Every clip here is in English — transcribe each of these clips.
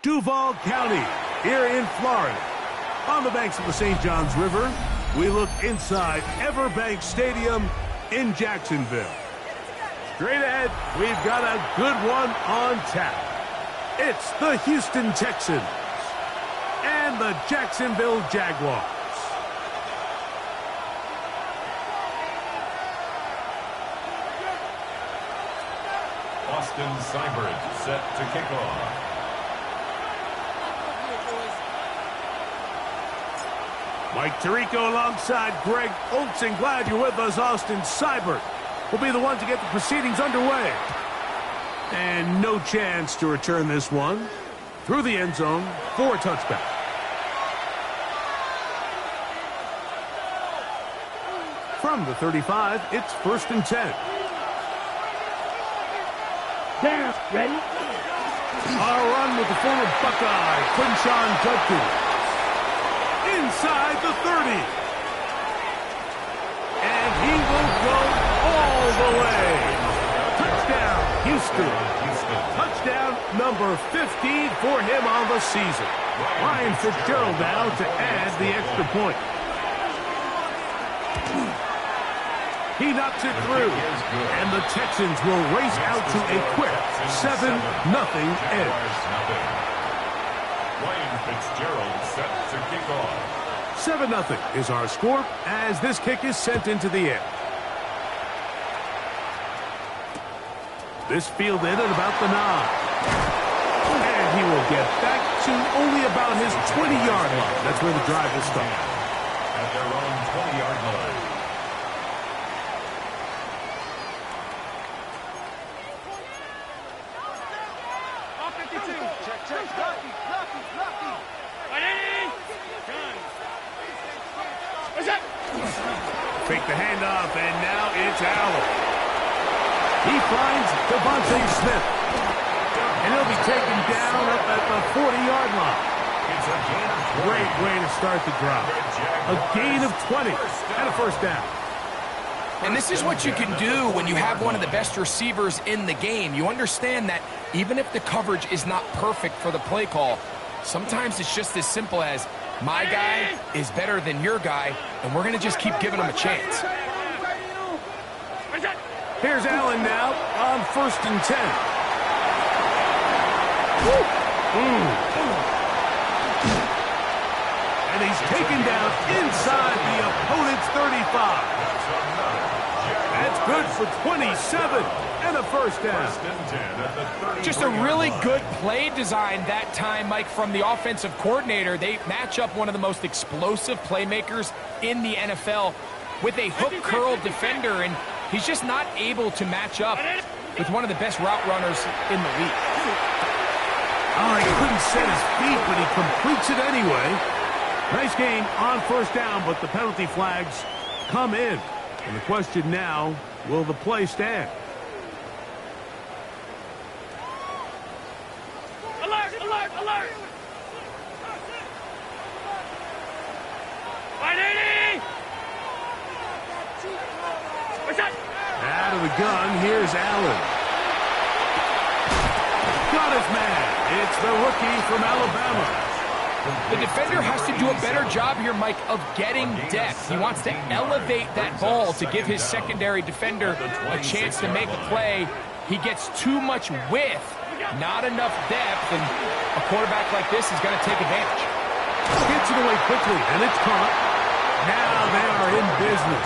Duval County, here in Florida. On the banks of the St. Johns River, we look inside Everbank Stadium in Jacksonville. Straight ahead, we've got a good one on tap. It's the Houston Texans and the Jacksonville Jaguars. Austin Seibert set to kick off. Mike Tirico alongside Greg Olsen. Glad you're with us. Austin Seibert will be the one to get the proceedings underway. And no chance to return this one through the end zone for a touchback. From the 35, it's 1st and 10. There, ready? Our run with the former Buckeye, Quinshawn Judkins. Inside the 30. And he will go all the way. Touchdown, Houston. Touchdown number 15 for him on the season. Ryan Fitzgerald now to add the extra point. He knocks it through. And the Texans will race out to a quick 7-0 edge. Ryan Fitzgerald set to kick off. 7-0 is our score as this kick is sent into the air. This fielded at about the 9. And he will get back to only about his 20-yard line. That's where the drive will start. At their own 20-yard line. Fake the handoff, and now it's Allen. He finds Devontae Smith. And he'll be taken down up at the 40-yard line. Great way to start the drive. A gain of 20 and a first down. And this is what you can do when you have one of the best receivers in the game. You understand that even if the coverage is not perfect for the play call, sometimes it's just as simple as, my guy is better than your guy, and we're going to just keep giving him a chance. Here's Allen now on 1st and 10. And he's taken down inside the opponent's 35. That's good for 27 and a first down. Just a really good play design that time, Mike, from the offensive coordinator. They match up one of the most explosive playmakers in the NFL with a hook curl defender, and he's just not able to match up with one of the best route runners in the league. Oh, he couldn't set his feet, but he completes it anyway. Nice game on first down, but the penalty flags come in. And the question now, will the play stand? Alert, alert, alert! 180! Out of the gun, here's Allen. Got his man. It's the rookie from Alabama. The defender has to do a better job here, Mike, of getting depth. He wants to elevate that ball to give his secondary defender a chance to make a play. He gets too much width, not enough depth, and a quarterback like this is going to take advantage. Gets it away quickly, and it's caught. Now they are in business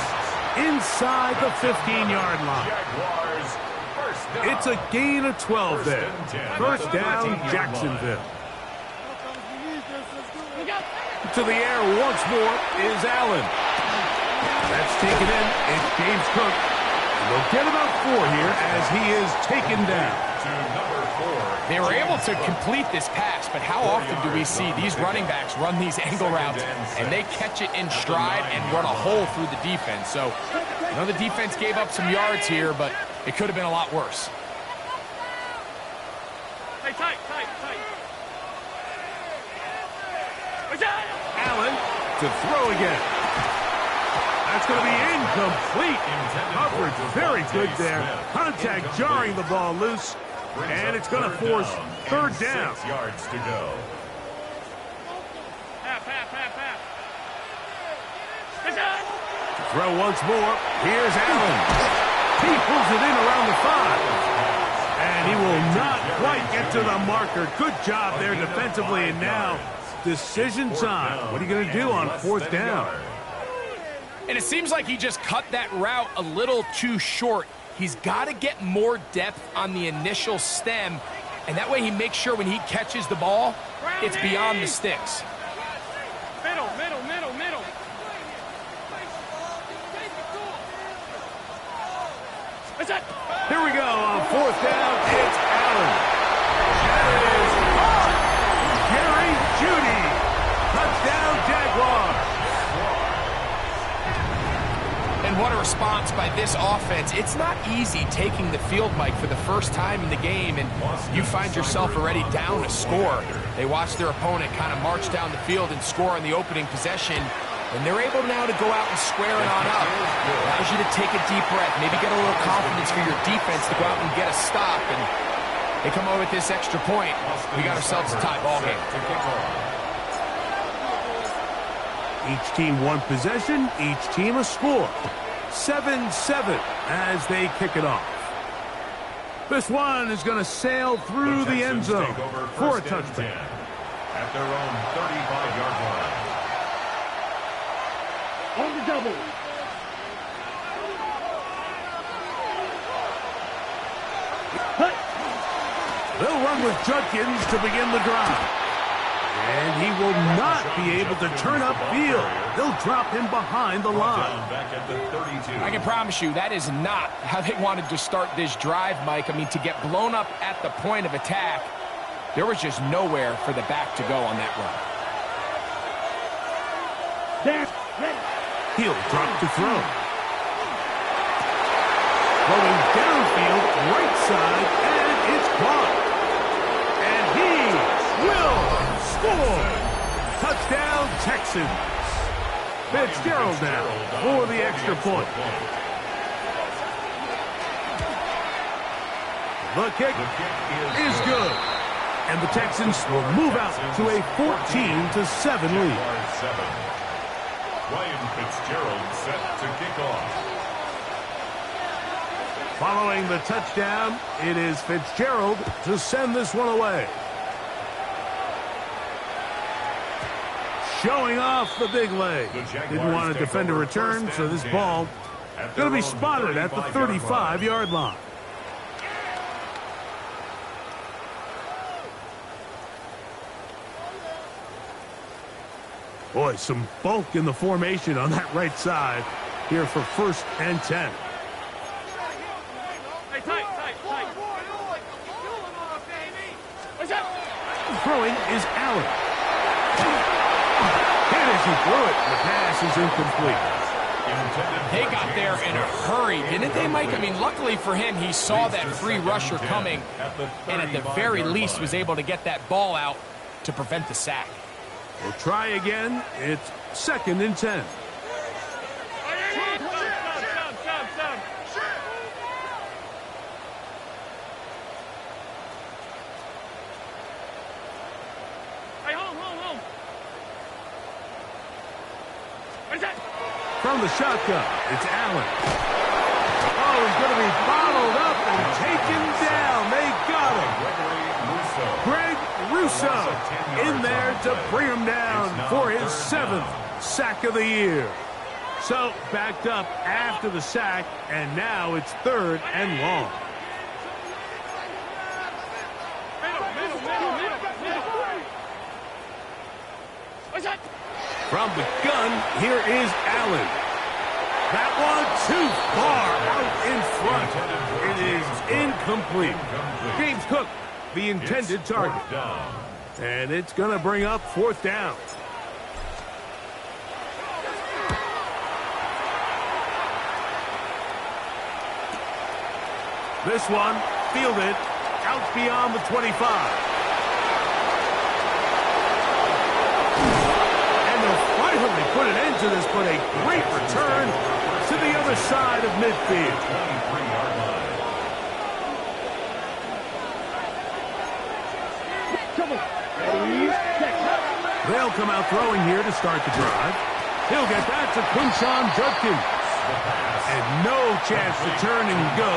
inside the 15-yard line. It's a gain of 12 there. First down, Jacksonville. To the air once more is Allen. That's taken in. It's James Cook. They'll get about 4 here as he is taken down. to number 4. They were able to complete this pass, but how often do we see these running backs run these angle routes and they catch it in stride and run a hole through the defense? So, I know the defense gave up some yards here, but it could have been a lot worse. Tight. Allen to throw again. That's going to be incomplete. Coverage very good there. Contact jarring the ball loose. And it's going to force third down. 6 yards to go. Half. Throw once more. Here's Allen. He pulls it in around the 5. And he will not quite get to the marker. Good job there defensively. And now, decision time. What are you going to do on 4th down? And it seems like he just cut that route a little too short. He's got to get more depth on the initial stem, and that way he makes sure when he catches the ball, it's beyond the sticks. Middle. Here we go on 4th down. It's Allen. That is caught. Jerry Jeudy. Touchdown, Jaguars. And what a response by this offense. It's not easy taking the field, Mike, for the first time in the game, and you find yourself already down a score. They watch their opponent kind of march down the field and score on the opening possession, and they're able now to go out and square it on up. Allows you to take a deep breath, maybe get a little confidence for your defense to go out and get a stop, and they come over with this extra point. We got ourselves a tie ball game. Each team one possession, each team a score. 7-7 as they kick it off. This one is going to sail through the end zone for a touchdown. At their own 35-yard line. On the double. They'll run with Judkins to begin the drive. And he will not be able to turn upfield. They'll drop him behind the line. Back at the 32. I can promise you that is not how they wanted to start this drive, Mike. I mean, to get blown up at the point of attack, there was just nowhere for the back to go on that run. He'll drop to throw. Going downfield, right side, and it's caught. And he will score. Touchdown, Texans. Fitzgerald now for the extra point. The kick is good. And the Texans will move out to a 14-7 lead. Ryan Fitzgerald set to kick off. Following the touchdown, it is Fitzgerald to send this one away. Showing off the big leg. Didn't want to defend a return, so this ball going to be spotted at the 35-yard line. Boy, some bulk in the formation on that right side here for 1st and 10. Hey, tight. What's up? Throwing is Allen. Hit as he threw it. The pass is incomplete. They got there in a hurry, didn't they, Mike? I mean, luckily for him, he saw that free rusher coming, and at the very least was able to get that ball out to prevent the sack. We'll try again. It's 2nd and 10. From the shotgun, it's Allen. Oh, he's going to be followed up and taken down. They got him. Greg Russo in there to bring him down for his 7th sack of the year. So backed up after the sack, and now it's 3rd and long. From the gun, here is Allen. That one too far out in front. It is Incomplete. James Cook, the intended target. And it's going to bring up 4th down. This one fielded out beyond the 25. And they'll finally put an end to this, but a great return to the other side of midfield. 23-yard line. They'll come out throwing here to start the drive. He'll get that to Quinshon Judkins. And no chance to turn and go.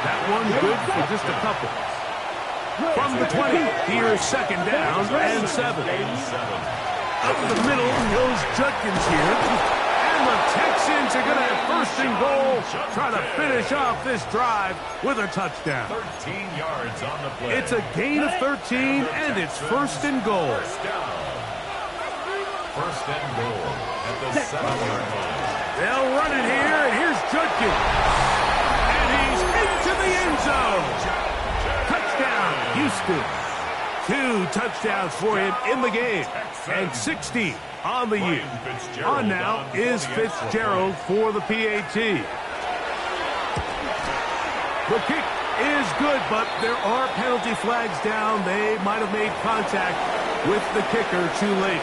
That one good for just a couple. From the 20, here's 2nd down and 7. Up the middle goes Judkins here. And the Texans are going to have 1st and goal, trying to finish off this drive with a touchdown. 13 yards on the play. It's a gain of 13, and it's 1st and goal. 1st and goal at the 7-yard line. They'll run it here, and here's Judkins. And he's into the end zone. Touchdown, Houston. 2 touchdowns for him in the game. And 60 on the year. On now is Fitzgerald for the PAT. The kick is good, but there are penalty flags down. They might have made contact with the kicker too late.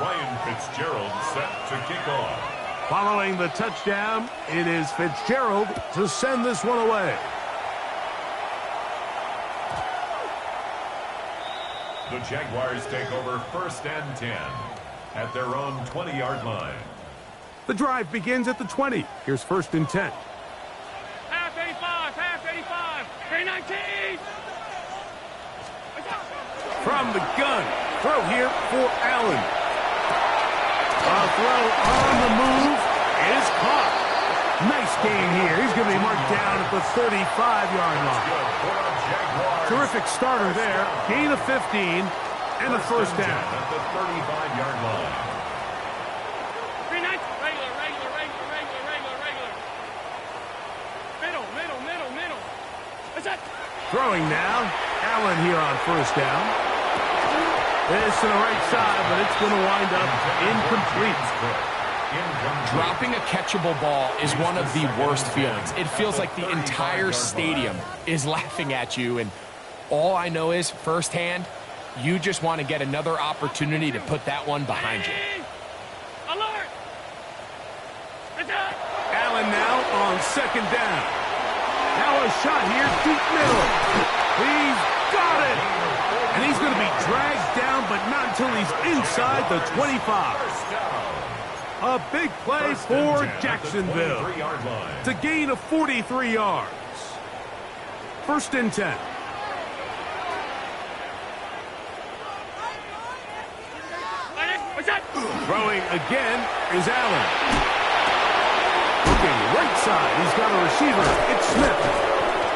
Ryan Fitzgerald set to kick off. Following the touchdown, it is Fitzgerald to send this one away. The Jaguars take over 1st and 10 at their own 20-yard line. The drive begins at the 20. Here's 1st and 10. Half 85, half 85, 319. From the gun, throw here for Allen. A throw on the move is caught. Nice gain here. He's going to be marked down at the 35-yard line. Terrific starter there. Gain of 15 and a 1st down. At the 35-yard line. Middle. What's that? Throwing now. Allen here on 1st down. This to the right side, but it's going to wind up incomplete. Dropping a catchable ball is one of the worst feelings. It feels like the entire stadium is laughing at you, and all I know is, firsthand, you just want to get another opportunity to put that one behind you. Alert! Allen now on 2nd down. Now a shot here, deep middle. He's got it. And he's going to be dragged down, but not until he's inside the 25. A big play for Jacksonville. To gain of 43 yards. 1st and 10. Throwing again is Allen. Looking right side. He's got a receiver. It's Smith.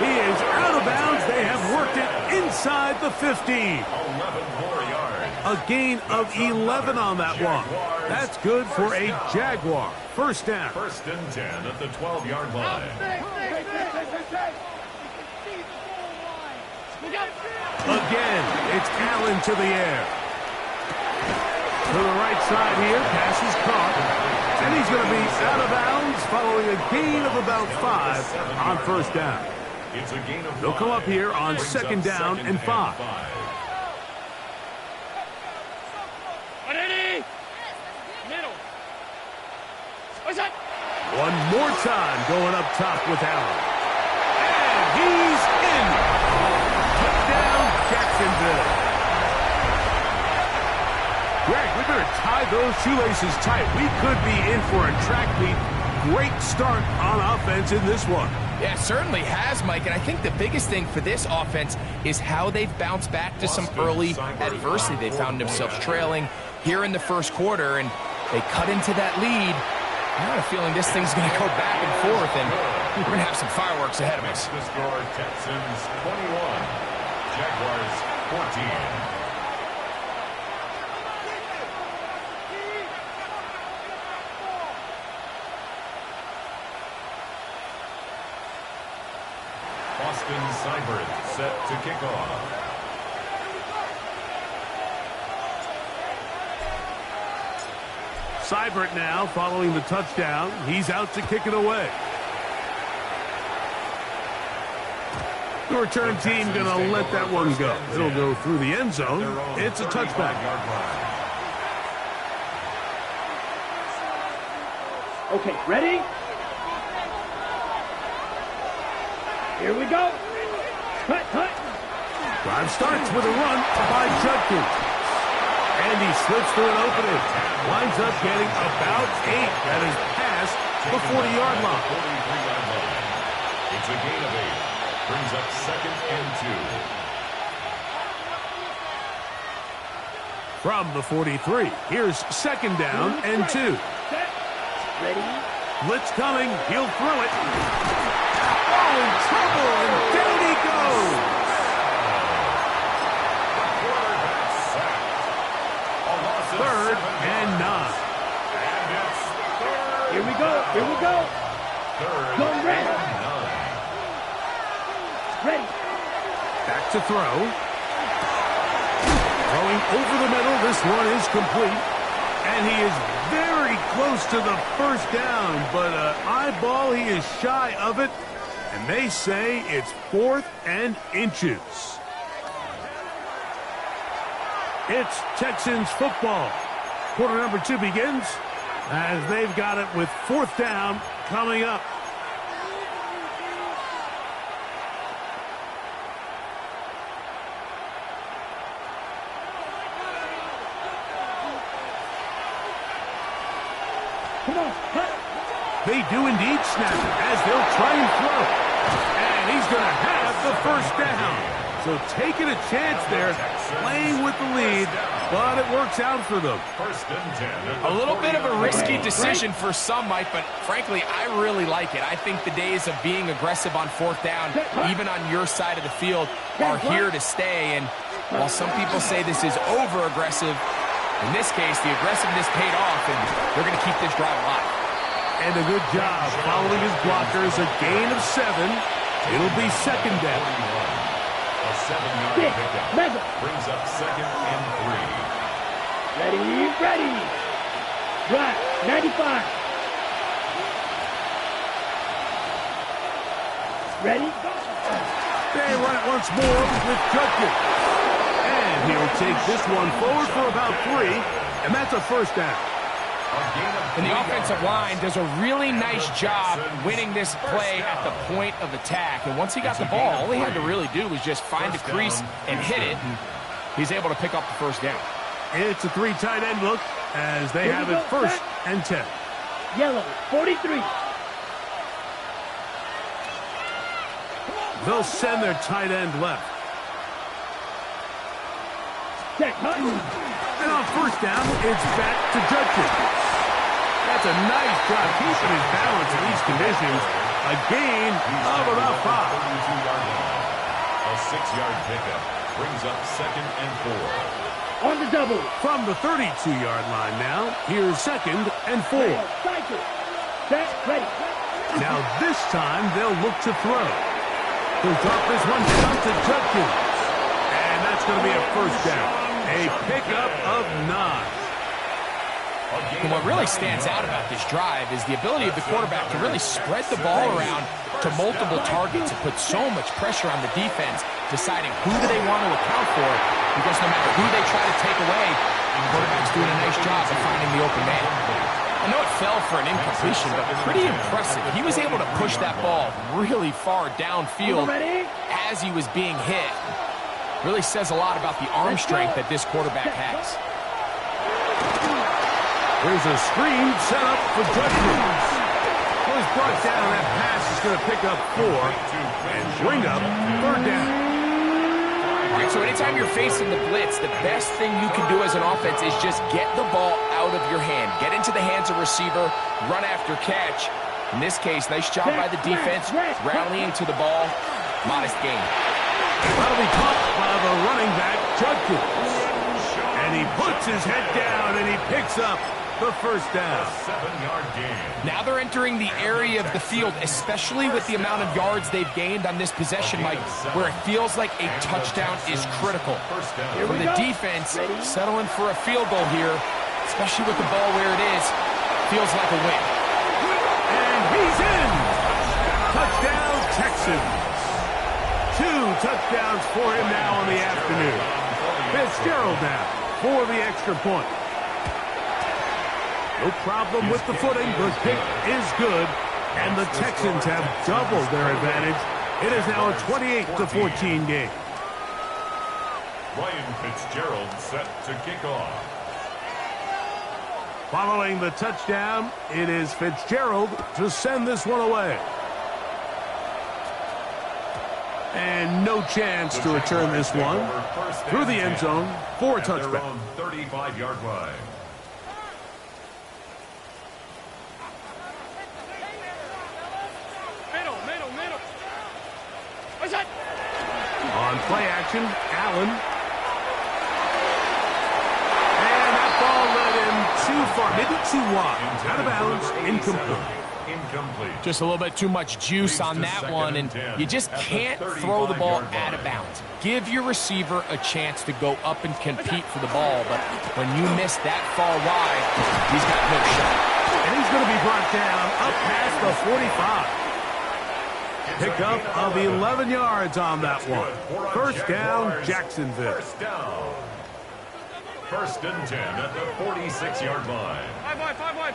He is out of bounds. They have worked it inside the 15. 11 more yards. A gain of 11 on that one. That's good for a Jaguar. 1st down. 1st and 10 at the 12-yard line. Again, it's Allen to the air. To the right side here, pass is caught. And he's going to be out of bounds following a gain of about 5 on 1st down. It's a gain of 5. They'll come up here on 2nd down and 5. Middle. What's that? One more time going up top with Allen. And he's in. Touchdown, Jacksonville. Greg, we better tie those shoelaces tight. We could be in for a track meet. Great start on offense in this one. Yeah, it certainly has, Mike, and I think the biggest thing for this offense is how they've bounced back to some early adversity. They found themselves trailing here in the 1st quarter, and they cut into that lead. I have a feeling this thing's going to go back and forth, and we're going to have some fireworks ahead of us. The score, Texans 21, Jaguars 14. Austin Seibert set to kick off. Seibert now following the touchdown. He's out to kick it away. The return team going to let that one go. It'll go through the end zone. It's a touchback. Okay, ready? Here we go. Cut, cut. Drive starts with a run by Judkins. And he slips through an opening. Winds up getting about 8. That is past the 40-yard line. It's a gain of 8. Brings up 2nd and 2. From the 43, here's 2nd down and 2. Ready? Blitz coming. He'll throw it. Oh, in trouble, and down he goes. Quarterback sacked. A loss of 3rd 7 and 9. And it's 3rd. Here we go. Here we go. 3rd Go red. and 9. Ready? Back to throw. Throwing over the middle. This one is complete. And he is very close to the first down, but eyeball, he is shy of it. And they say it's 4th and inches. It's Texans football. Quarter number 2 begins as they've got it with 4th down coming up. Come on, cut. They do indeed snap it as they'll try and throw. And he's going to have the first down. So taking a chance there, playing with the lead, but it works out for them. 1st and 10. A little bit of a risky decision for some, Mike, but frankly, I really like it. I think the days of being aggressive on 4th down, even on your side of the field, are here to stay. And while some people say this is over-aggressive, in this case, the aggressiveness paid off, and they're going to keep this drive alive. And a good job following his blockers. A gain of 7. It'll be 2nd down. A 7-yard pickup. Brings up 2nd and 3. Ready, ready. Drive, 95. Ready? They run it once more with Judkins. And he'll take this one forward for about 3, and that's a first down. And the offensive line does a really nice job winning this play at the point of attack. And once he got the ball, all he had to really do was just find the crease and hit it. And he's able to pick up the first down. It's a 3 tight end look as they have it 1st and 10. Yellow, 43. They'll send their tight end left. Check, cut. And on 1st down, it's back to Judkins. That's a nice job keeping his balance in these conditions. A gain of about 5. A 6-yard pickup brings up 2nd and 4. On the double. From the 32-yard line now, here's 2nd and 4. Cycle. Set, ready. Now this time they'll look to throw. He'll drop this one down to Judkins. And that's going to be a first down. A pickup of 9. And what really stands out about this drive is the ability of the quarterback to really spread the ball around to multiple targets and put so much pressure on the defense, deciding who do they want to account for, because no matter who they try to take away, the quarterback's doing a nice job of finding the open man. I know it fell for an incompletion, but pretty impressive. He was able to push that ball really far downfield as he was being hit. Really says a lot about the arm strength that this quarterback has. Here's a screen set up for Judkins. Was brought down. That pass is going to pick up 4 and bring up 3rd down. All right, so anytime you're facing the blitz, the best thing you can do as an offense is just get the ball out of your hand. Get into the hands of receiver, run after catch. In this case, nice job by the defense, rallying to the ball. Modest gain. That'll be caught by the running back, Judkins. And he puts his head down and he picks up the first down. 7-yard gain. Now they're entering the area of the field, especially with the amount of yards they've gained on this possession, Mike, where it feels like a touchdown is critical. For the defense, settling for a field goal here, especially with the ball where it is, feels like a win. And he's in. Touchdown, Texans. 2 touchdowns for him now in the afternoon. Fitzgerald now for the extra point. No problem with the footing. The kick is good, and the Texans have doubled their advantage. It is now a 28-14 game. Ryan Fitzgerald set to kick off. Following the touchdown, it is Fitzgerald to send this one away. And no chance to return this one through the end zone for a touchback. 35-yard line. Middle. What's that? On play action, Allen. And that ball led him too far, maybe too wide. Out of bounds, incomplete. Just a little bit too much juice on that one, and you just can't throw the ball out of bounds. Give your receiver a chance to go up and compete for the ball, but when you miss that far wide, he's got no shot. And he's going to be brought down up past the 45. Pickup of 11 yards on that one. First down, Jacksonville. First and 10 at the 46-yard line. 5 wide.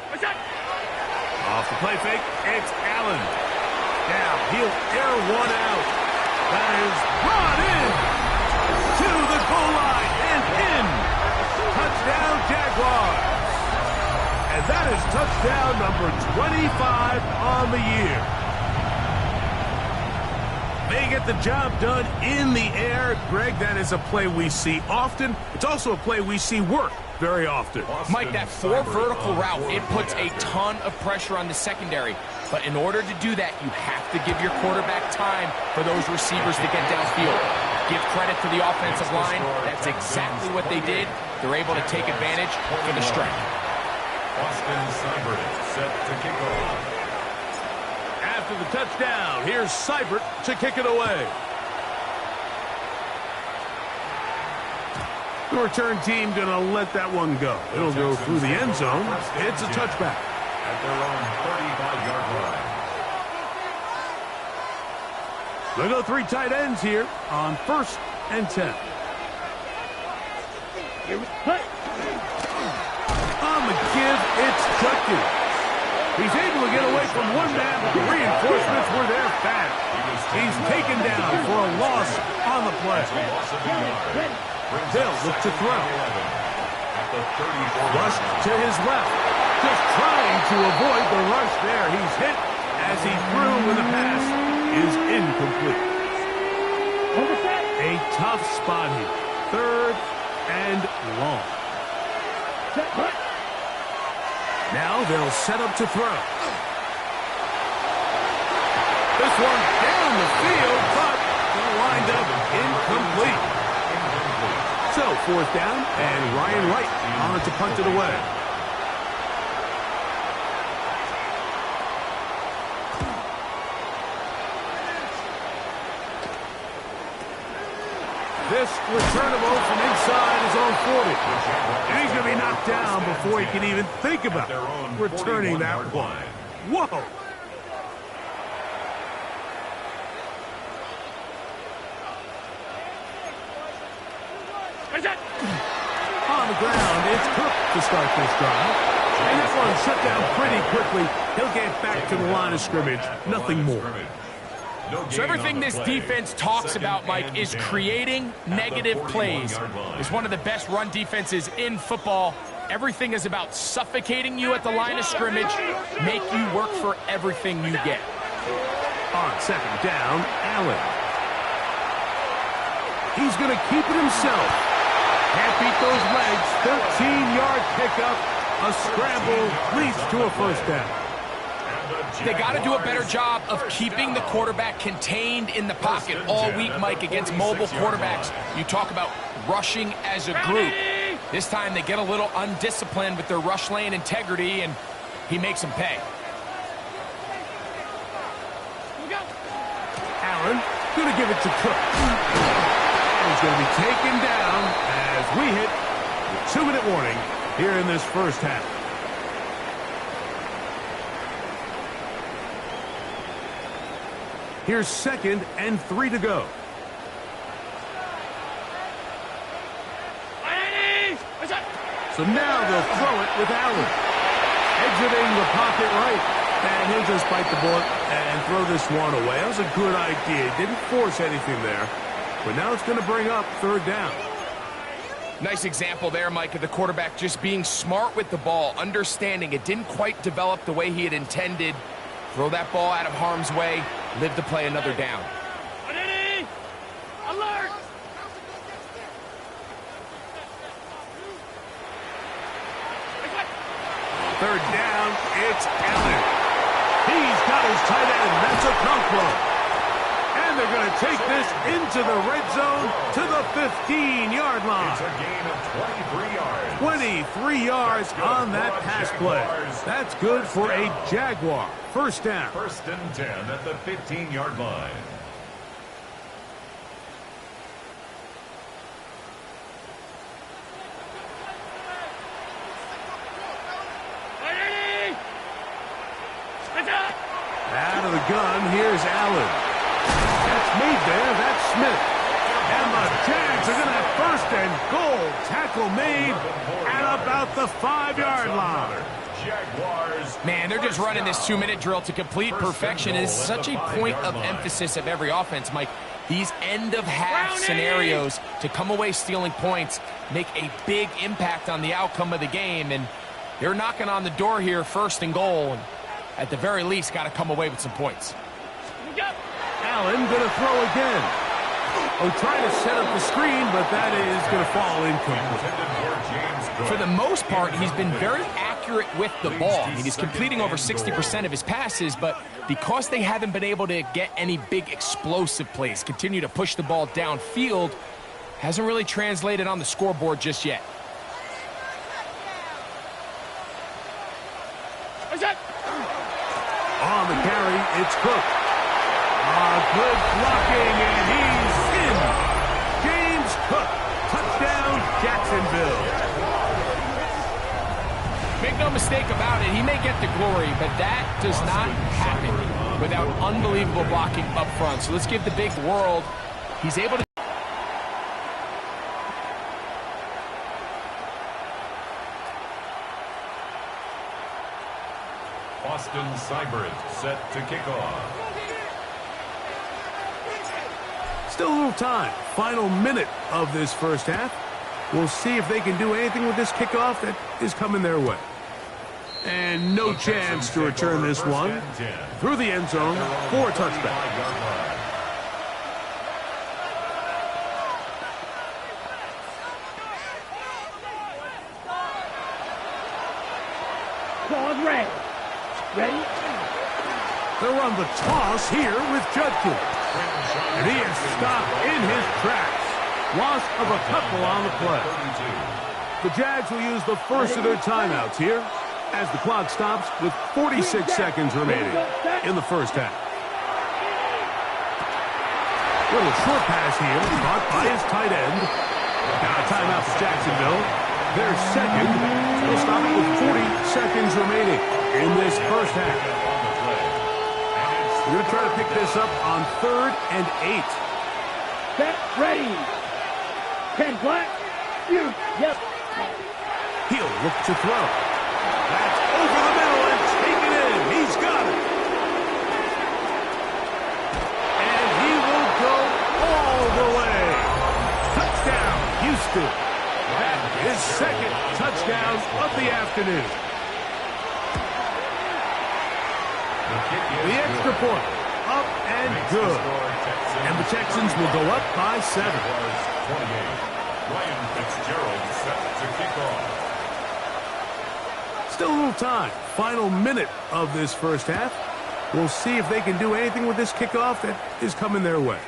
What's that? Off the play fake, it's Allen. Now he'll air one out. That is brought in to the goal line and in. Touchdown, Jaguars. And that is touchdown number 25 on the year. They get the job done in the air. Greg, that is a play we see often. It's also a play we see work very often. Mike, that 4 vertical route, it puts a ton of pressure on the secondary. But in order to do that, you have to give your quarterback time for those receivers to get downfield. Give credit to the offensive line. That's exactly what they did. They're able to take advantage for the strength. Austin Seibert set to kick off. After the touchdown, here's Seibert to kick it away. The return team going to let that one go. It'll go through the end zone. It's a touchback. At their own 35-yard line. They'll go 3 tight ends here on 1st and 10. On the give, it's Chucky. He's able to get away from one man, but the reinforcements were there fast. He's taken down for a loss on the play. Hill look to throw. Rush to his left. Just trying to avoid the rush there. He's hit as he threw when the pass is incomplete. A tough spot here. 3rd and long. Now they'll set up to throw. This one down the field, but they'll wind up incomplete. So 4th down, and Ryan Wright on to punt it away. This returnable from inside his own 40. And he's going to be knocked down before he can even think about returning that one. Whoa! On the ground, it's Cook to start this drive. And this one shut down pretty quickly. He'll get back to the line of scrimmage. Nothing more. So everything this defense talks about, Mike, is creating negative plays. It's one of the best run defenses in football. Everything is about suffocating you at the line of scrimmage, make you work for everything you get. On 2nd down, Allen. He's going to keep it himself. Can't beat those legs. 13-yard pickup. A scramble leads to a 1st down. They got to do a better job of keeping the quarterback contained in the pocket all week, Mike, against mobile quarterbacks. You talk about rushing as a group. This time they get a little undisciplined with their rush lane integrity, and he makes them pay. Allen going to give it to Cook. And he's going to be taken down as we hit the 2-minute warning here in this first half. Here's 2nd and 3 to go. So now they'll throw it with Allen. Exiting the pocket right. And he'll just bite the bullet and throw this one away. That was a good idea. Didn't force anything there. But now it's going to bring up 3rd down. Nice example there, Mike, of the quarterback just being smart with the ball, understanding it didn't quite develop the way he had intended. Throw that ball out of harm's way, live to play another down. Alert! Third down, it's Allen. He's got his tight end. That's a Conquo. And they're going to take this into the red zone to the 15-yard line. It's a gain of 23 yards. 23 yards on that pass play. That's good for a Jaguar. First down. 1st and 10 at the 15-yard line. Out of the gun, here's Allen. That's made there, that's Smith. And the Jags are going to have 1st and goal. Tackle made at about the 5-yard line. Jaguars. Man, they're just running this 2-minute drill to complete perfection. It is such a point of emphasis of every offense, Mike. These end-of-half scenarios to come away stealing points make a big impact on the outcome of the game. And they're knocking on the door here, 1st and goal. And at the very least, got to come away with some points. Allen going to throw again. Oh, trying to set up the screen, but that is going to fall incomplete. For the most part, he's been very accurate with the ball. I mean, he's completing over 60% of his passes, but because they haven't been able to get any big explosive plays, continue to push the ball downfield, hasn't really translated on the scoreboard just yet. On the carry, it's Cook. Good blocking, and he's in. James Cook, touchdown, Jacksonville. Make no mistake about it, he may get the glory, but that does not happen without unbelievable blocking up front. So let's give the big world. He's able to. Austin Seibert set to kick off. Still a little time. Final minute of this first half. We'll see if they can do anything with this kickoff that is coming their way. And no chance to return this one through the end zone for a touchback. Claws ready. Ready? They'll run the toss here with Judkins. And he is stopped in his tracks. Loss of a couple on the play. The Jags will use the first of their timeouts here as the clock stops with 46 seconds remaining in the first half. Little short pass here, caught by his tight end. Got a timeout for Jacksonville. Their second. They'll stop it with 40 seconds remaining in this first half. We're going to try to pick this up on 3rd and 8. Set, ready. 10 black. You. Yep. He'll look to throw. That's over the middle and taken in. He's got it. And he will go all the way. Touchdown, Houston. That is second touchdown of the afternoon. The extra point, up and good. And the Texans will go up by 7. Ryan Fitzgerald set to kick off. Still a little time. Final minute of this first half. We'll see if they can do anything with this kickoff that is coming their way.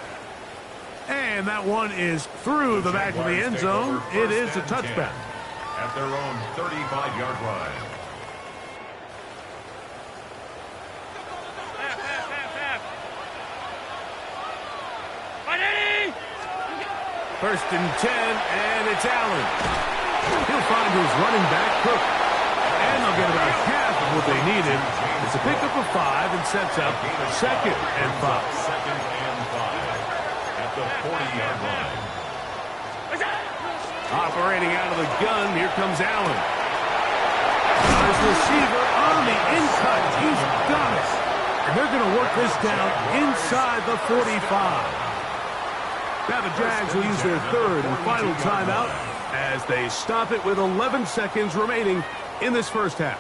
And that one is through the back of the end zone. It is a touchback. at their own 35-yard line. First and 10, and it's Allen. He'll find his running back, Cook. And they'll get about half of what they needed. It's a pickup of 5 and sets up second and 5. Second and 5 at the 40-yard line. Operating out of the gun, here comes Allen. His receiver on the in-cut. He's got it. And they're going to work this down inside the 45. Now the Jags will use their third and final timeout as they stop it with 11 seconds remaining in this first half.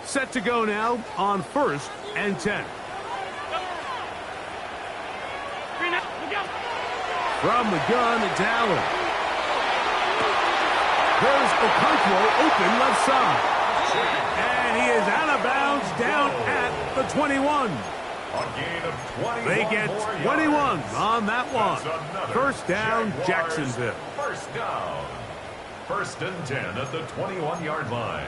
Set to go now on 1st and 10. From the gun, it's Allen. There's Okonkwo open left side. And he is out of bounds down at the 21. They get 21 on that one. First down, Jacksonville. First down. First and 10 at the 21-yard line.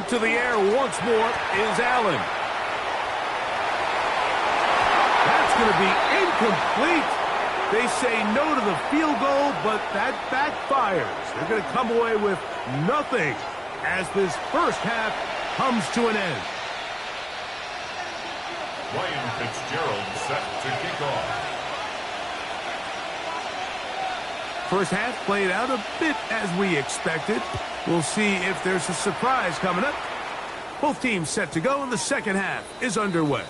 To the air once more is Allen. That's going to be incomplete. They say no to the field goal, but that backfires. They're going to come away with nothing as this first half comes to an end. Ryan Fitzgerald set to kick off. First half played out a bit as we expected. We'll see if there's a surprise coming up. Both teams set to go, and the second half is underway.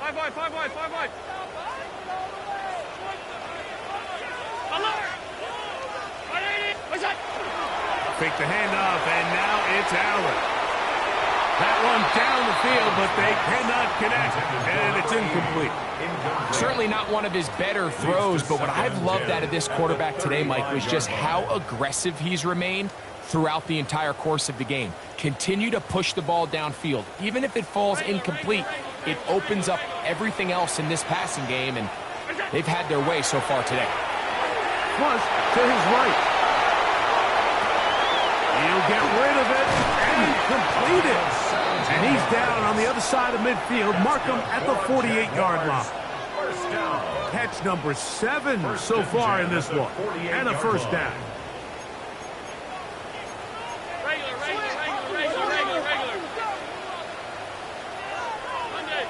Five wide. Fake the handoff, and now it's Allen. That one down the field, but they cannot connect, and it's incomplete. Certainly not one of his better throws, but what I've loved out of this quarterback today, Mike, was just how aggressive he's remained throughout the entire course of the game. Continue to push the ball downfield. Even if it falls incomplete, it opens up everything else in this passing game, and they've had their way so far today. Plus, to his right. He'll get rid of it and complete it. And he's down on the other side of midfield. Mark him at the 48-yard line. Catch number 7 so far in this one. And a first down. Regular. Monday.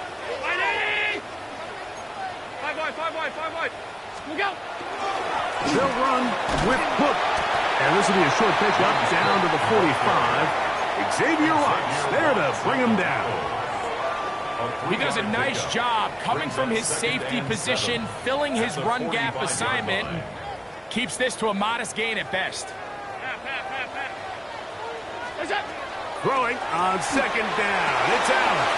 5 wide. Look out. They'll run with Cook. And this will be a short pickup down to the 45. Xavier Watts there to bring him down. He does a nice job coming from his safety position, filling his run gap assignment, and keeps this to a modest gain at best. Throwing on second down. It's Allen.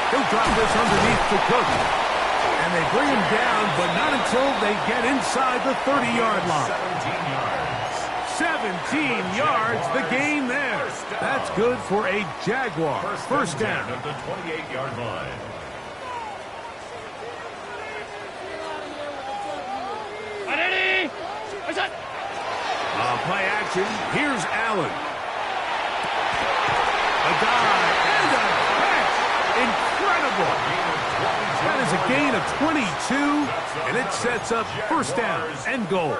He'll drop this underneath to Cook. And they bring him down, but not until they get inside the 30-yard line. 17 yards, the gain there. That's good for a Jaguar. First down at the 28-yard line. Play action. Here's Allen. A dive and a catch. Incredible. That is a gain of 22, and it sets up first down and goal.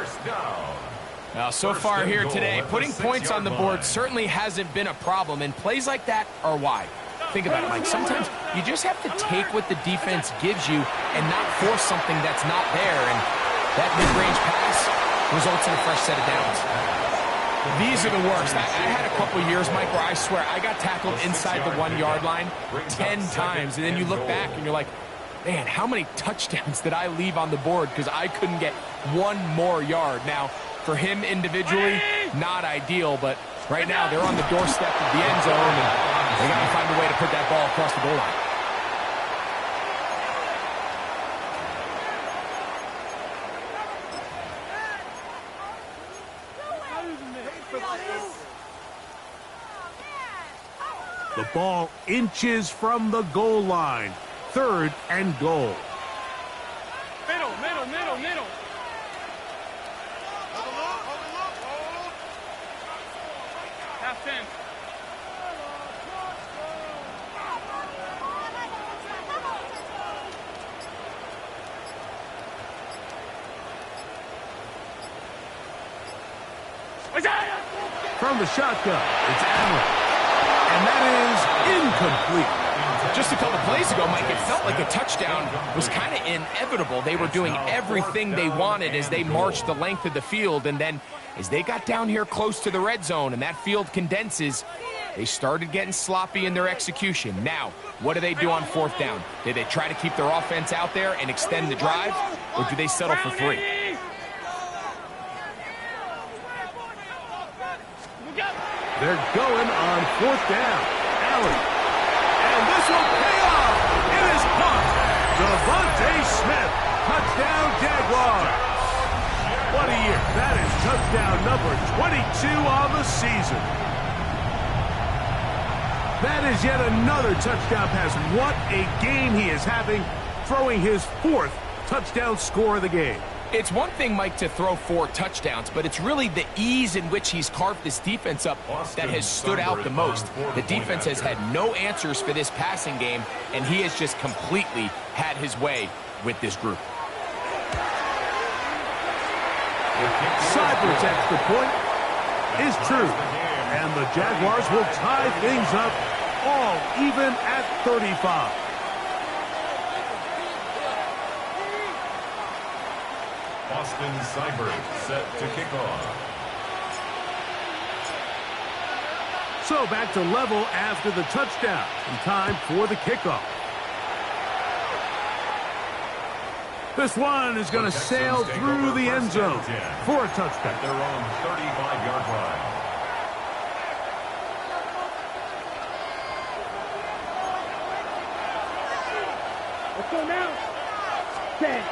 Now, so far here today, putting points on the board certainly hasn't been a problem, and plays like that are why. Think about it, Mike. Sometimes you just have to take what the defense gives you and not force something that's not there, and that mid-range pass results in a fresh set of downs. These are the worst. I had a couple years, Mike, where I swear I got tackled inside the 1-yard line 10 times, and then you look back and you're like, man, how many touchdowns did I leave on the board because I couldn't get one more yard? Now, for him individually, not ideal, but right now they're on the doorstep of the end zone, and they got to find a way to put that ball across the goal line. The ball inches from the goal line. 3rd and goal. Middle. Half 10. From the shotgun, it's Allen. And that is incomplete. Just a couple plays ago, Mike, it felt like a touchdown was kind of inevitable. They were doing everything they wanted as they marched the length of the field, and then as they got down here close to the red zone and that field condenses, they started getting sloppy in their execution. Now, what do they do on 4th down? Do they try to keep their offense out there and extend the drive, or do they settle for 3? They're going on 4th down. Allen. And this will pay off. It is caught. Devontae Smith. Touchdown, Jaguars. What a year. That is touchdown number 22 on the season. That is yet another touchdown pass. What a game he is having, throwing his 4th touchdown score of the game. It's one thing, Mike, to throw 4 touchdowns, but it's really the ease in which he's carved this defense up that has stood out the most. The defense has had no answers for this passing game, and he has just completely had his way with this group. Cyber's extra point is true, and the Jaguars will tie things up all even at 35. Austin Seibert set to kick off. So back to level after the touchdown, and time for the kickoff. This one is going to sail through the end zone for a touchdown. Their own 35-yard line. Let's go now. 10.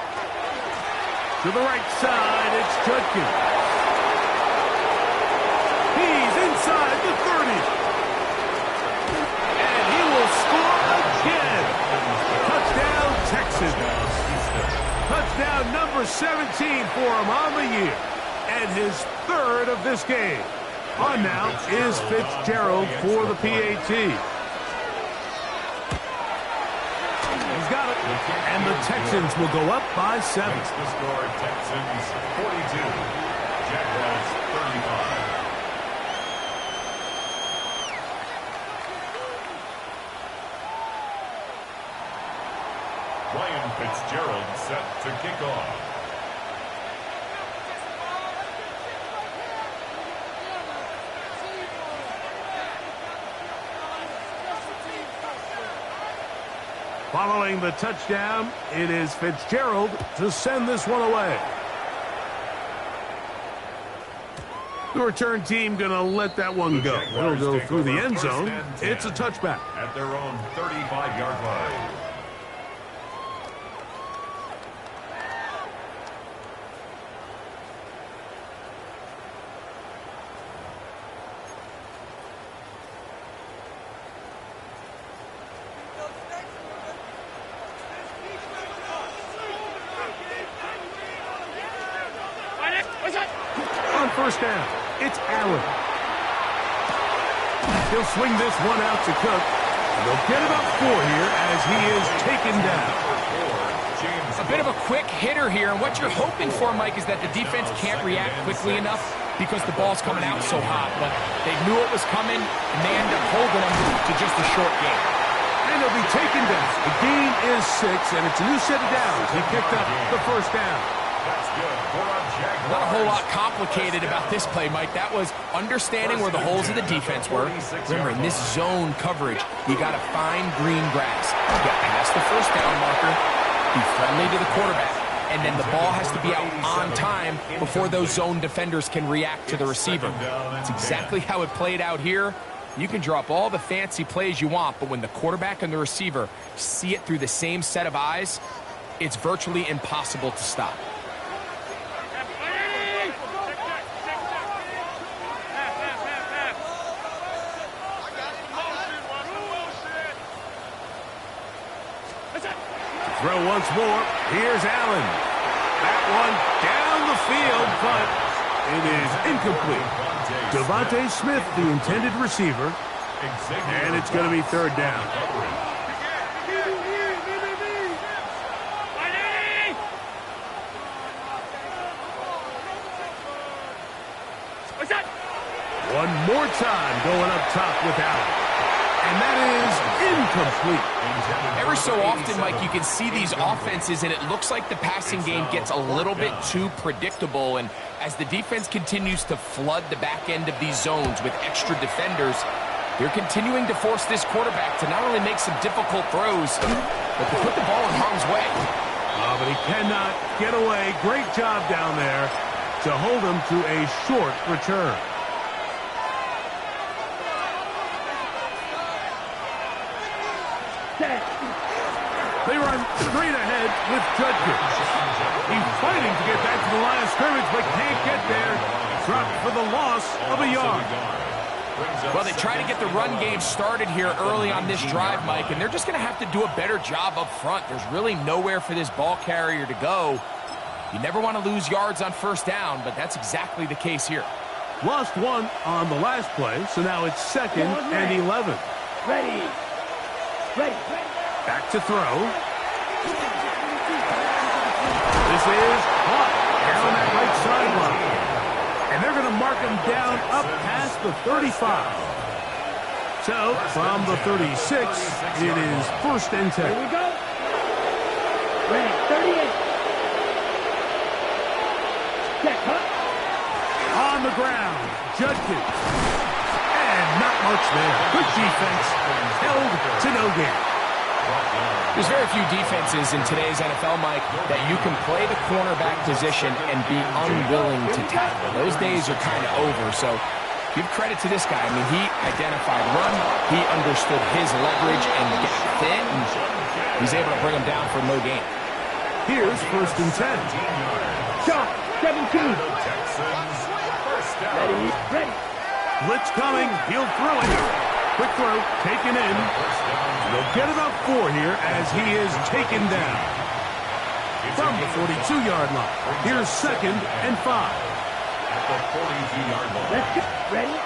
To the right side, it's Judkins. He's inside the 30. And he will score again. Touchdown, Texans. Touchdown number 17 for him on the year. And his 3rd of this game. On now is Fitzgerald for the PAT. And the Texans will go up by 7. Makes the score Texans 42, Jaguars 35. Ryan Fitzgerald set to kick off. Following the touchdown, it is Fitzgerald to send this one away. The return team going to let that one go. It'll go through the end zone. It's a touchback. At their own 35-yard line. On 1st down, it's Allen. He'll swing this one out to Cook. They'll get about 4 here as he is taken down. A bit of a quick hitter here, and what you're hoping for, Mike, is that the defense can't react quickly enough because the ball's coming out so hot. But they knew it was coming, and they end up holding them to just a short game. And he'll be taken down. The gain is 6, and it's a new set of downs. He picked up the 1st down. That's good for a Jaguars. Not a whole lot complicated about this play, Mike. That was understanding where the holes of the defense were. Remember, in this zone coverage, you got to find green grass. Get past the first down marker, be friendly to the quarterback, and then the ball has to be out on time before those zone defenders can react to the receiver. That's exactly how it played out here. You can drop all the fancy plays you want, but when the quarterback and the receiver see it through the same set of eyes, it's virtually impossible to stop. Throw once more. Here's Allen. That one down the field, but it is incomplete. Devontae Smith, the intended receiver, and it's going to be third down. One more time going up top with Allen. And that is incomplete. Every so often, Mike, you can see these offenses, and it looks like the passing game gets a little bit too predictable. And as the defense continues to flood the back end of these zones with extra defenders, they're continuing to force this quarterback to not only make some difficult throws, but to put the ball in harm's way. Oh, but he cannot get away. Great job down there to hold him to a short return. They run straight ahead with Judkins. He's fighting to get back to the line of scrimmage, but can't get there. Dropped for the loss of a yard. Well, they try to get the run game started here early on this drive, Mike, and they're just going to have to do a better job up front. There's really nowhere for this ball carrier to go. You never want to lose yards on first down, but that's exactly the case here. Lost one on the last play, so now it's 2nd and 11. Ready. Back to throw. This is caught down that right sideline. And they're going to mark him down up past the 35. So, from the 36, it is 1st and 10. Here we go. Ready. 38. Check, huh? On the ground, Judkins. And not much there. Good defense. Held to no gain. There's very few defenses in today's NFL, Mike, that you can play the cornerback position and be unwilling to tackle. Those days are kind of over, so give credit to this guy. I mean, he identified run, he understood his leverage and get fit, and he's able to bring him down for no gain. Here's 1st and 10. Shot. 17. Texans, first down. Ready. Blitz coming. He'll throw it. Quick throw. Taken in. They'll get about 4 here as he is taken down. From the 42-yard line. Here's 2nd and 5. At the 42-yard line. Let's go. Ready.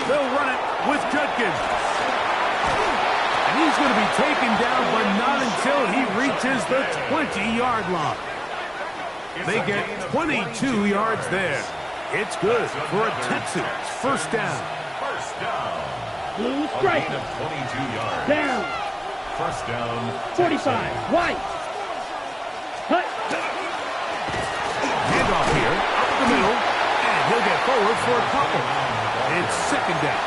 They'll run it with Judkins. And he's going to be taken down, but not until he reaches the 20-yard line. They get 22 yards there. It's good for a Texans first down. First down. Blue strike. Of 22 yards. Down. First down. 45. White. Cut. Handoff here, up the middle, and he'll get forward for a couple. It's 2nd down.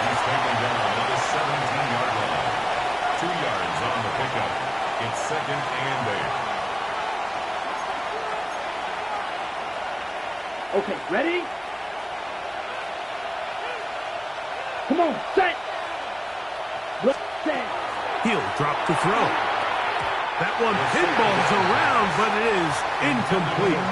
He's taken down at the 17-yard line. 2 yards on the pickup. It's 2nd and 8. Okay, ready? Come on, set. Look, set. He'll drop to throw. That one pinballs around, but it is incomplete.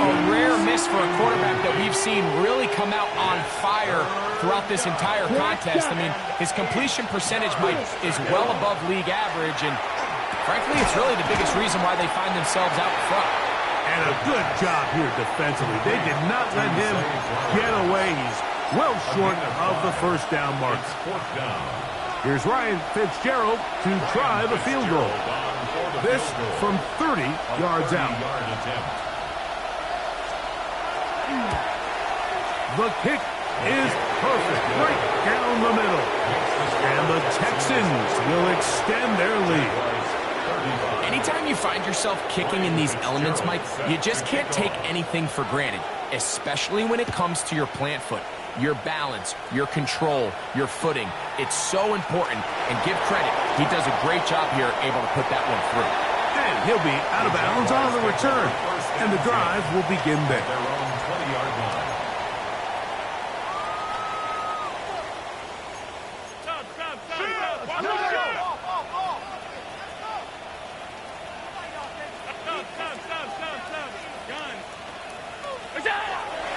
A rare miss for a quarterback that we've seen really come out on fire throughout this entire contest. I mean, his completion percentage, Mike, is well above league average, and frankly, it's really the biggest reason why they find themselves out front. And a good job here defensively. They did not let him get away. He's well short of the first down mark. Fourth down. Here's Ryan Fitzgerald to try the field goal. This from 30 yards out. The kick is perfect, right down the middle. And the Texans will extend their lead. Anytime you find yourself kicking in these elements, Mike, you just can't take anything for granted, especially when it comes to your plant foot. Your balance, your control, your footing. It's so important, and give credit. He does a great job here able to put that one through. And he'll be out of bounds on the return, and the drive will begin there. Their own 20-yard line.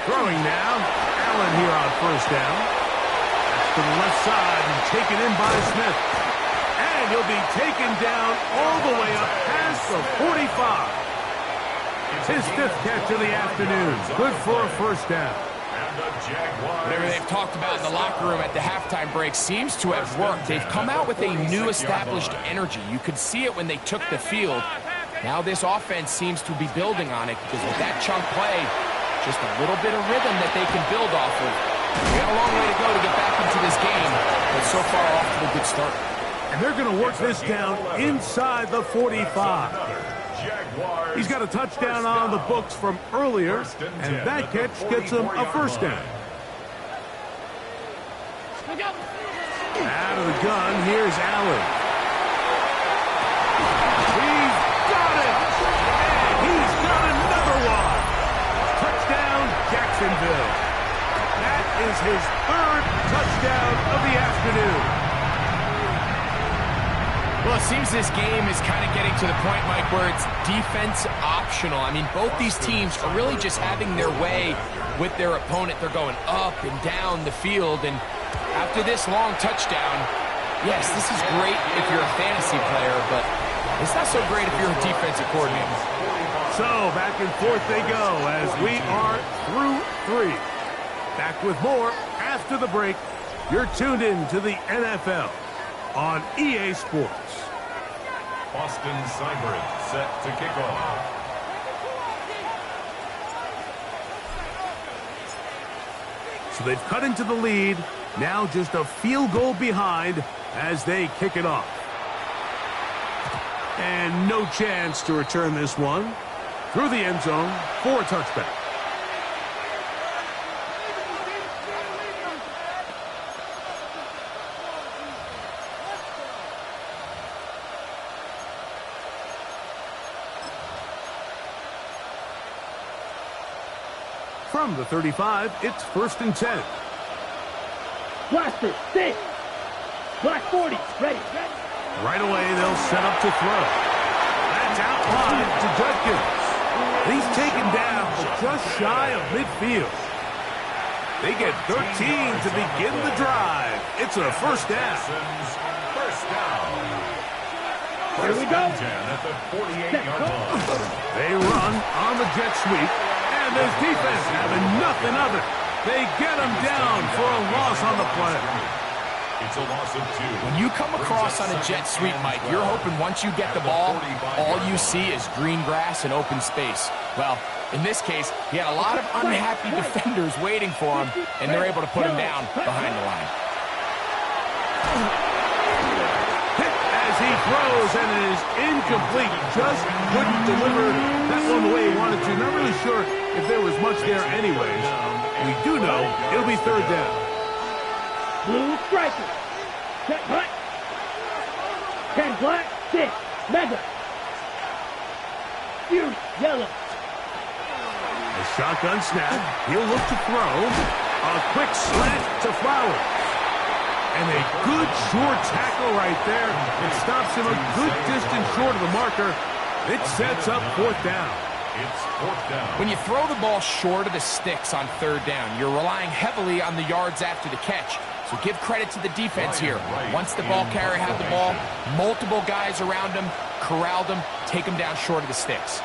Throwing now. Allen here on first down. That's to the left side and taken in by Smith. And he'll be taken down all the way up past the 45. It's his fifth catch of the afternoon. Good for a first down. Whatever they've talked about in the locker room at the halftime break seems to have worked. They've come out with a new established energy. You could see it when they took the field. Now this offense seems to be building on it because with that chunk play, just a little bit of rhythm that they can build off of. We got a long way to go to get back into this game, but so far off to a good start. And they're going to work this down inside the 45. He's got a touchdown on the books from earlier, and that catch gets him a first down. Out of the gun, here's Allen. He's got it! And he's got another one! Touchdown, Jacksonville. That is his third touchdown of the afternoon. Well, it seems this game is kind of getting to the point, Mike, where it's defense optional. I mean, both these teams are really just having their way with their opponent. They're going up and down the field, and after this long touchdown, yes, this is great if you're a fantasy player, but it's not so great if you're a defensive coordinator. So, back and forth they go as we are through three. Back with more after the break. You're tuned in to the NFL on EA Sports. Austin Seibert set to kick off. So they've cut into the lead. Now just a field goal behind as they kick it off. And no chance to return this one. Through the end zone for a touchback. From the 35, it's 1st and 10. Blaster, stay. Black 40, ready. Right away, they'll set up to throw. That's out wide to Judkins. He's taken down just shy of midfield. They get 13 to begin the drive. It's a first down. First down. Here we go. At the 48-yard line. They run on the jet sweep, and this defense having nothing of it. They get him down for a loss on the play. It's a loss of 2. When you come across on a jet sweep, Mike, you're hoping once you get the ball, all you see is green grass and open space. Well, in this case, he had a lot of unhappy defenders waiting for him, and they're able to put him down behind the line. Hit as he throws, and it is incomplete. Just couldn't deliver that one the way he wanted to. Not really sure if there was much there anyways. We do know it'll be third down. Blue striker. Set hut. 10 black, 6. Mega. Fury, yellow. A shotgun snap. He'll look to throw. A quick slant to Flowers. And a good short tackle right there. It stops him a good distance short of the marker. It sets up 4th down. It's 4th down. When you throw the ball short of the sticks on 3rd down, you're relying heavily on the yards after the catch. So give credit to the defense here. Once the ball carrier had the ball, multiple guys around him, corralled him, take him down short of the sticks.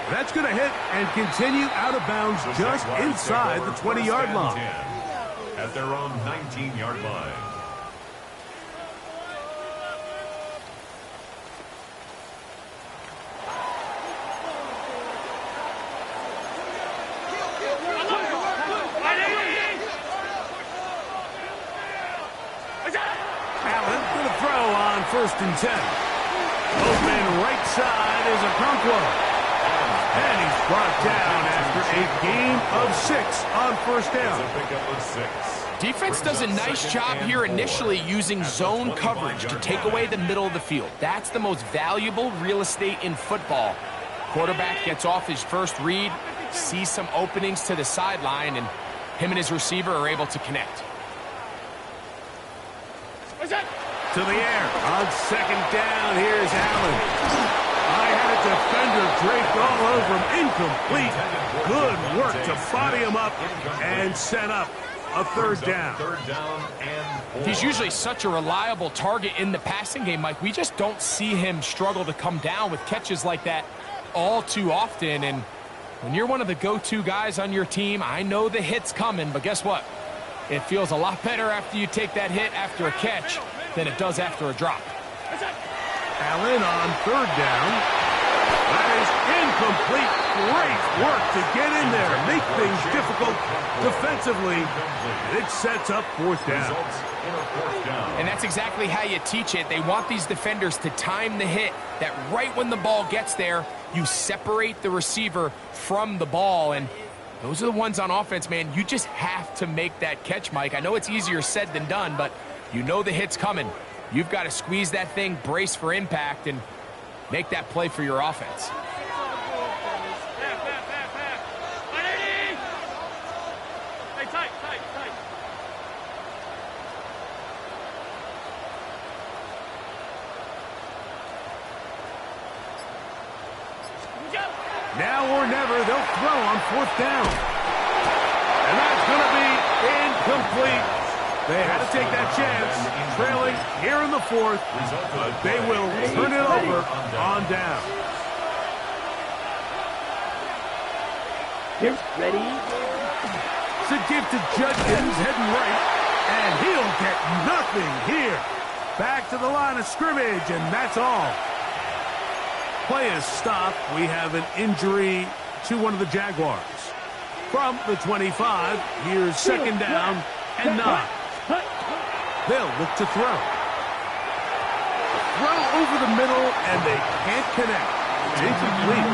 That's going to hit and continue out of bounds just inside the 20-yard line. At their own 19-yard line. first and 10. Open right side is Okonkwo. And he's brought down after a gain of 6 on first down. It's a pickup of 6. Defense does a nice job here initially using zone coverage to take away the middle of the field. That's the most valuable real estate in football. Quarterback gets off his first read, sees some openings to the sideline, and him and his receiver are able to connect. To the air. On second down, here's Allen. I had a defender draped all over him. Incomplete. Good work to body him up and set up a third down. He's usually such a reliable target in the passing game, Mike. We just don't see him struggle to come down with catches like that all too often. And when you're one of the go-to guys on your team, I know the hit's coming, but guess what? It feels a lot better after you take that hit after a catch than it does after a drop. Allen on third down. That is incomplete. Great work to get in there, make things difficult defensively. It sets up fourth down. And that's exactly how you teach it. They want these defenders to time the hit, that right when the ball gets there, you separate the receiver from the ball. And those are the ones on offense, man. You just have to make that catch, Mike. I know it's easier said than done, but you know the hit's coming. You've got to squeeze that thing, brace for impact, and make that play for your offense. Now or never, they'll throw on fourth down. And that's going to be incomplete. They had to take that chance, trailing here in the fourth, but they will turn it over on down. Here's ready. It's a gift to Judkins, heading right, and he'll get nothing here. Back to the line of scrimmage, and that's all. Play is stopped. We have an injury to one of the Jaguars. From the 25, here's second down and 9. They'll look to throw. Throw over the middle, and they can't connect. It's incomplete.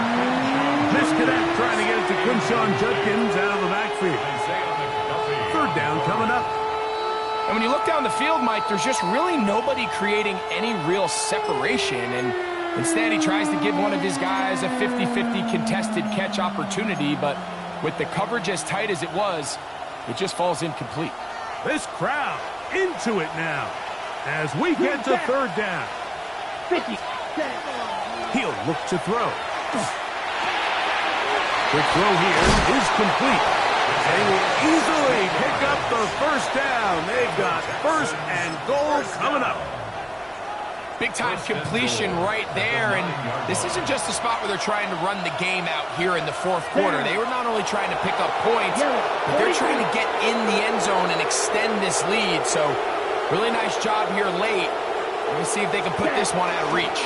Disconnect trying to get it to Quinshawn Judkins out of the backfield. Third down coming up. And when you look down the field, Mike, there's just really nobody creating any real separation. And instead, he tries to give one of his guys a 50-50 contested catch opportunity, but with the coverage as tight as it was, it just falls incomplete. This crowd into it now as we get to third down. 50. He'll look to throw. The throw here is complete. They will easily pick up the first down. They've got first and goal coming up. Big-time completion right there, and this isn't just a spot where they're trying to run the game out here in the fourth quarter. They were not only trying to pick up points, but they're trying to get in the end zone and extend this lead. So, really nice job here late. Let's see if they can put this one out of reach.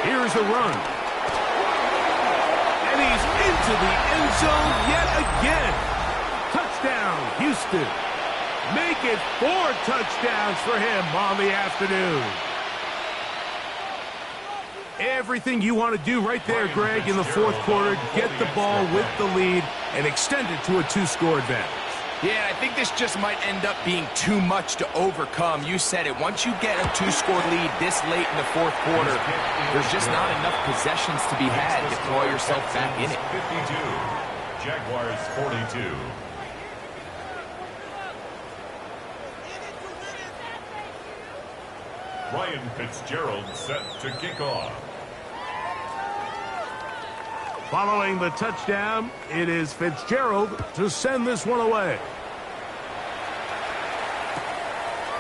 Here's the run. And he's into the end zone yet again. Touchdown, Houston. Make it 4 touchdowns for him on the afternoon. Everything you want to do right there, Greg, in the fourth quarter. Get the ball with the lead and extend it to a 2-score advantage. Yeah, I think this just might end up being too much to overcome. You said it. Once you get a 2-score lead this late in the fourth quarter, there's just not enough possessions to be had to throw yourself back in it. 52, Jaguars 42. Ryan Fitzgerald set to kick off. Following the touchdown, it is Fitzgerald to send this one away.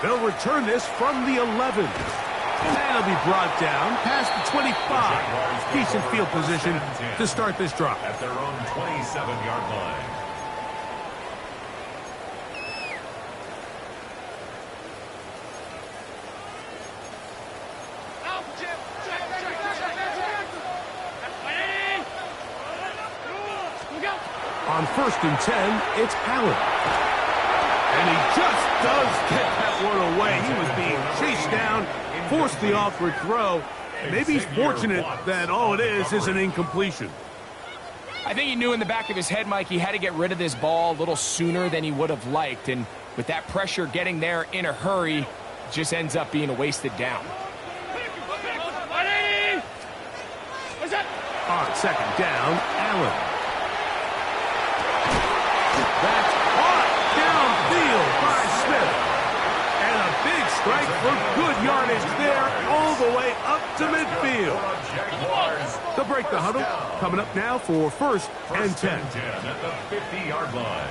They'll return this from the 11. And it'll be brought down past the 25. Decent field position to start this drive. At their own 27-yard line. On first and 10, it's Allen. And he just does get that one away. He was being chased down forced the awkward throw. Maybe he's fortunate that all it is an incompletion. I think he knew in the back of his head, Mike, he had to get rid of this ball a little sooner than he would have liked. And with that pressure getting there in a hurry, it just ends up being a wasted down. On second down, Allen. That's caught downfield by Smith. And a big strike for good yardage there all the way up to midfield. They'll break the huddle. Coming up now for first and 10. At the 50-yard line.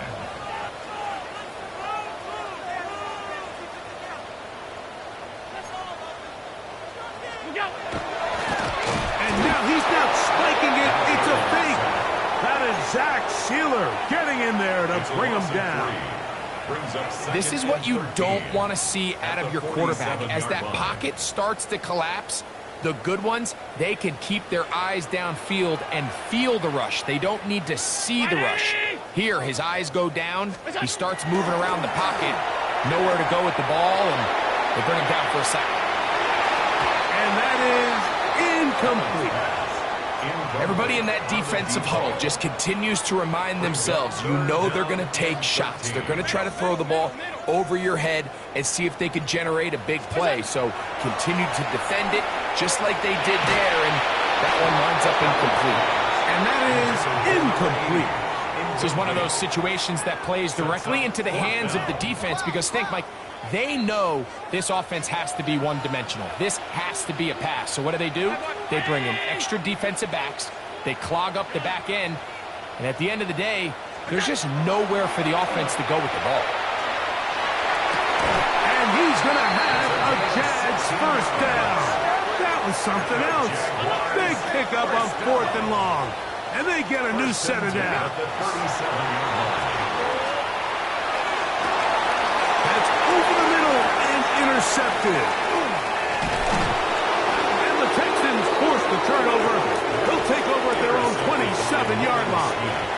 And now he's not spiking it. It's a fake. That is Zach Sealer getting in there to bring him down. This is what you don't want to see out of your quarterback. As that pocket starts to collapse, the good ones, they can keep their eyes downfield and feel the rush. They don't need to see the rush. Here, his eyes go down. He starts moving around the pocket. Nowhere to go with the ball, and they bring him down for a sack. And that is incomplete. Everybody in that defensive huddle just continues to remind themselves, you know they're going to take shots. They're going to try to throw the ball over your head and see if they can generate a big play. So continue to defend it just like they did there, and that one winds up incomplete. And that is incomplete. This is one of those situations that plays directly into the hands of the defense because think, Mike, they know this offense has to be one-dimensional. This has to be a pass. So what do? They bring in extra defensive backs. They clog up the back end. And at the end of the day, there's just nowhere for the offense to go with the ball. And he's going to have a Jags first down. That was something else. Big pickup on 4th and long. And they get a new set of downs. That's over the middle and intercepted. And the Texans force the turnover. They'll take over at their own 27-yard line.